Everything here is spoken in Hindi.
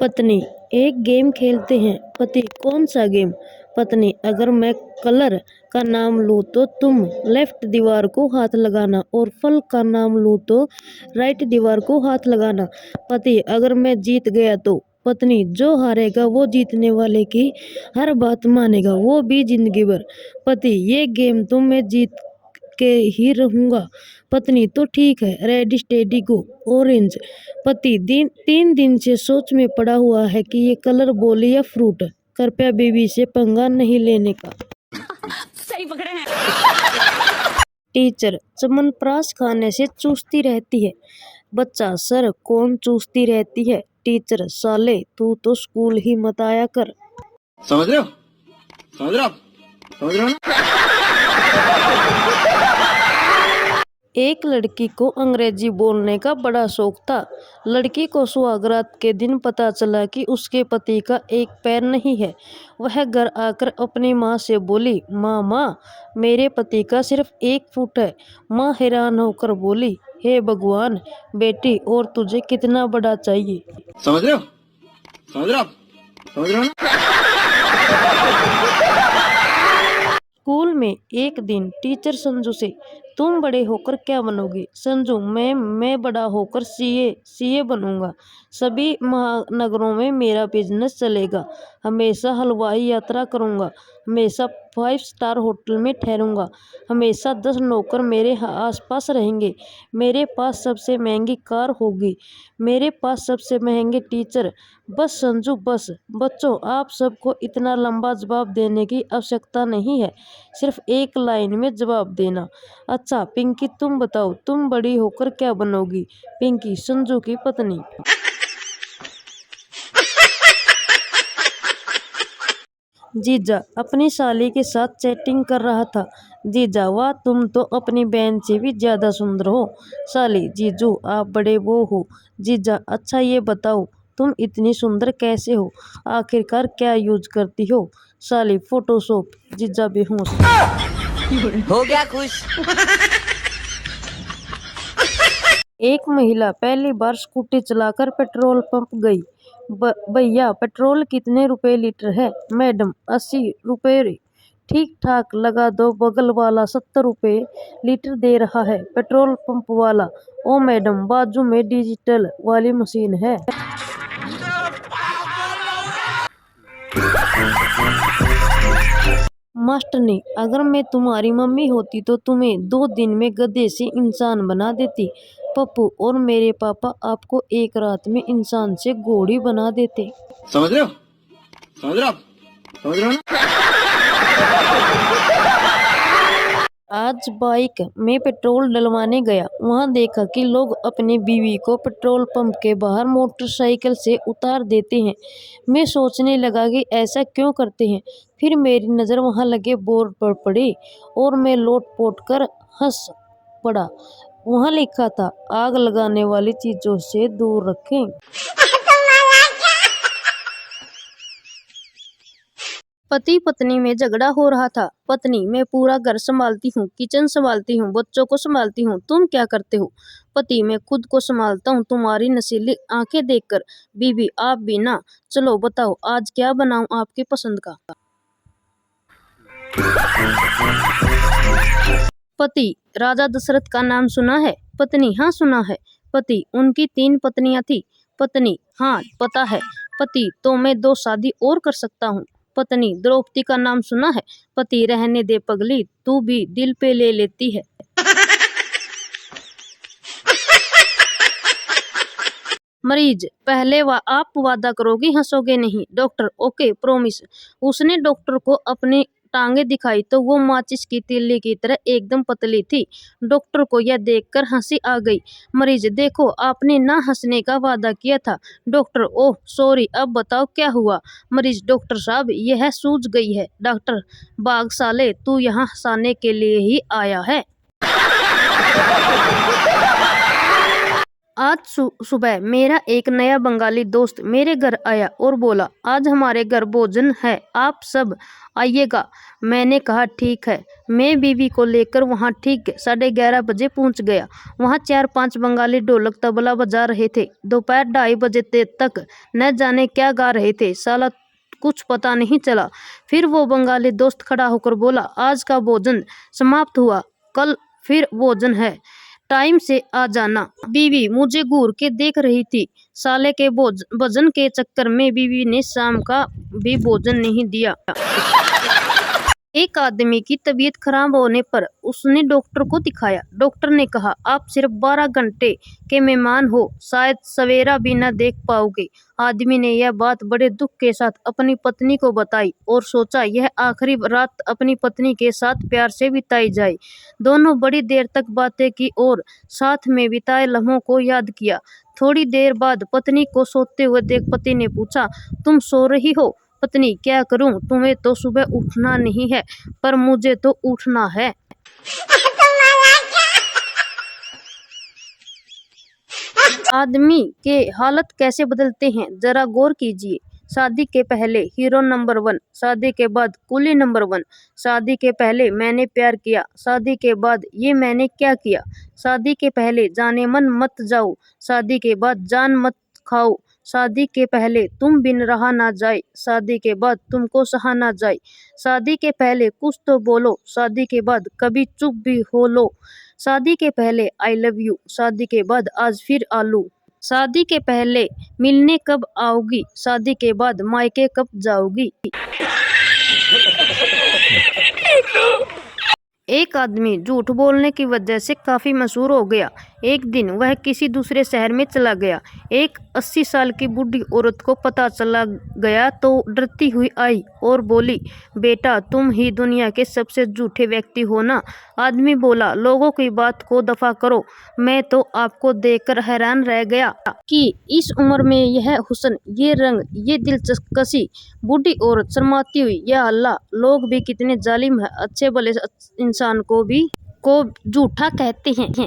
पत्नी, एक गेम खेलते हैं। पति, कौन सा गेम? पत्नी, अगर मैं कलर का नाम लूं तो तुम लेफ्ट दीवार को हाथ लगाना और फल का नाम लूं तो राइट दीवार को हाथ लगाना। पति, अगर मैं जीत गया तो? पत्नी, जो हारेगा वो जीतने वाले की हर बात मानेगा, वो भी जिंदगी भर। पति, ये गेम तो मैं जीत के ही रहूंगा। पत्नी, तो ठीक है, रेडी स्टेडी गो, ऑरेंज। पति, 3 दिन से सोच में पड़ा हुआ है कि ये कलर बोले या फ्रूट। कृपया बेबी से पंगा नहीं लेने का। सही पकड़े हैं। टीचर, च्यवनप्राश खाने से चूसती रहती है। बच्चा, सर कौन चूसती रहती है? टीचर, साले तू तो स्कूल ही मत आया कर। समझ रहे हो? समझ रहे हो आप? समझ रहे हो ना? एक लड़की को अंग्रेजी बोलने का बड़ा शौक था। लड़की को सुहागरात के दिन पता चला कि उसके पति का एक पैर नहीं है। वह घर आकर अपनी माँ से बोली, माँ, मेरे पति का सिर्फ 1 फुट है। माँ हैरान होकर बोली, हे भगवान बेटी, और तुझे कितना बड़ा चाहिए? समझ रहे हो? समझ रहे हो आप? समझ रहे हो ना? स्कूल में एक दिन टीचर संजू से, तुम बड़े होकर क्या बनोगे? संजू, मैं बड़ा होकर सीए बनूंगा। सभी महानगरों में मेरा बिजनेस चलेगा। हमेशा हलवाई यात्रा करूंगा। हमेशा 5 स्टार होटल में ठहरूंगा। हमेशा 10 नौकर मेरे आसपास रहेंगे। मेरे पास सबसे महंगी कार होगी। मेरे पास सबसे महंगे टीचर। बस संजू बस। बच्चों, आप सबको इतना लंबा जवाब देने की आवश्यकता नहीं है, सिर्फ एक लाइन में जवाब देना। अच्छा पिंकी, तुम बताओ, तुम बड़ी होकर क्या बनोगी? पिंकी, संजू की पत्नी। जीजा अपनी साली के साथ चैटिंग कर रहा था। जीजा, वाह, तुम तो अपनी बहन से भी ज्यादा सुंदर हो। साली, जीजू आप बड़े वो हो। जीजा, अच्छा ये बताओ, तुम इतनी सुंदर कैसे हो? आखिरकार क्या यूज करती हो? साली, फोटोशॉप। जीजा बेहोश। हो गया खुश। एक महिला पहली बार स्कूटी चलाकर पेट्रोल पंप गई। भैया, पेट्रोल कितने रुपए लीटर है? मैडम, 80 रुपए। ठीक ठाक लगा दो, बगल वाला 70 रुपए लीटर दे रहा है। पेट्रोल पंप वाला, ओ मैडम, बाजू में डिजिटल वाली मशीन है। मास्टरनी, अगर मैं तुम्हारी मम्मी होती तो तुम्हें 2 दिन में गधे से इंसान बना देती। पप्पू, और मेरे पापा आपको एक रात में इंसान से घोड़ी बना देते। समझ रहे हो? समझ रहे हो आप? समझ रहे हो ना? आज बाइक में पेट्रोल डलवाने गया। वहां देखा कि लोग अपनी बीवी को पेट्रोल पंप के बाहर मोटरसाइकिल से उतार देते हैं। मैं सोचने लगा कि ऐसा क्यों करते हैं। फिर मेरी नज़र वहां लगे बोर्ड पर पड़ी और मैं लोट पोट कर हंस पड़ा। वहां लिखा था, आग लगाने वाली चीजों से दूर रखें। पति पत्नी में झगड़ा हो रहा था। पत्नी, मैं पूरा घर संभालती हूँ, किचन संभालती हूँ, बच्चों को संभालती हूँ, तुम क्या करते हो? पति, मैं खुद को संभालता हूँ तुम्हारी नशीली आंखें देखकर। बीवी, आप भी ना। चलो बताओ आज क्या बनाऊं आपकी पसंद का? पति, राजा दशरथ का नाम सुना है? पत्नी, हाँ सुना है। पति, उनकी 3 पत्नियां थी? पत्नी, हाँ पता है। पति, तो मैं 2 शादी और कर सकता हूँ। पत्नी, द्रौपदी का नाम सुना है? पति, रहने दे पगली, तू भी दिल पे ले लेती है। मरीज, पहले आप वादा करोगी, हंसोगे नहीं। Doctor, okay promise. उसने डॉक्टर को अपनी टांगे दिखाई तो वो माचिस की तीली की तरह एकदम पतली थी। डॉक्टर को यह देखकर हंसी आ गई। मरीज, देखो आपने ना हंसने का वादा किया था। डॉक्टर, ओह सॉरी, अब बताओ क्या हुआ? मरीज, डॉक्टर साहब यह सूझ गई है। डॉक्टर, बाघ साले, तू यहाँ हंसाने के लिए ही आया है। आज सुबह मेरा एक नया बंगाली दोस्त मेरे घर आया और बोला, आज हमारे घर भोजन है, आप सब आइएगा। मैंने कहा ठीक है। मैं बीवी को लेकर वहाँ ठीक 11:30 बजे पहुँच गया। वहाँ 4-5 बंगाली ढोलक तबला बजा रहे थे। दोपहर 2:30 बजे तक न जाने क्या गा रहे थे, साला कुछ पता नहीं चला। फिर वो बंगाली दोस्त खड़ा होकर बोला, आज का भोजन समाप्त हुआ, कल फिर भोजन है, टाइम से आ जाना। बीवी मुझे घूर के देख रही थी। साले के भोजन के चक्कर में बीवी ने शाम का भी भोजन नहीं दिया। एक आदमी की तबीयत खराब होने पर उसने डॉक्टर को दिखाया। डॉक्टर ने कहा, आप सिर्फ 12 घंटे के मेहमान हो, शायद सवेरा भी न देख पाओगे। आदमी ने यह बात बड़े दुख के साथ अपनी पत्नी को बताई और सोचा यह आखिरी रात अपनी पत्नी के साथ प्यार से बिताई जाए। दोनों बड़ी देर तक बातें की और साथ में बिताए लम्हों को याद किया। थोड़ी देर बाद पत्नी को सोते हुए देख पति ने पूछा, तुम सो रही हो? पत्नी, क्या करूं, तुम्हें तो सुबह उठना नहीं है पर मुझे तो उठना है। आदमी के हालत कैसे बदलते हैं, जरा गौर कीजिए। शादी के पहले हीरो नंबर 1, शादी के बाद कुली नंबर 1। शादी के पहले मैंने प्यार किया, शादी के बाद ये मैंने क्या किया। शादी के पहले जाने मन मत जाओ, शादी के बाद जान मत खाओ। शादी के पहले तुम बिन रहा ना जाए, शादी के बाद तुमको सहा ना जाए। शादी के पहले कुछ तो बोलो, शादी के बाद कभी चुप भी हो लो। शादी के पहले आई लव यू, शादी के बाद आज फिर आलू। शादी के पहले मिलने कब आओगी, शादी के बाद मायके कब जाओगी। एक आदमी झूठ बोलने की वजह से काफी मशहूर हो गया। एक दिन वह किसी दूसरे शहर में चला गया। एक 80 साल की बूढ़ी औरत को पता चला गया तो डरती हुई आई और बोली, बेटा तुम ही दुनिया के सबसे झूठे व्यक्ति हो ना। आदमी बोला, लोगों की बात को दफा करो, मैं तो आपको देखकर हैरान रह गया कि इस उम्र में यह हुस्न, ये रंग, ये दिलचस्पी। बूढ़ी औरत शर्माती हुई, या अल्लाह, लोग भी कितने जालिम है, अच्छे भले इंसान को झूठा कहते हैं।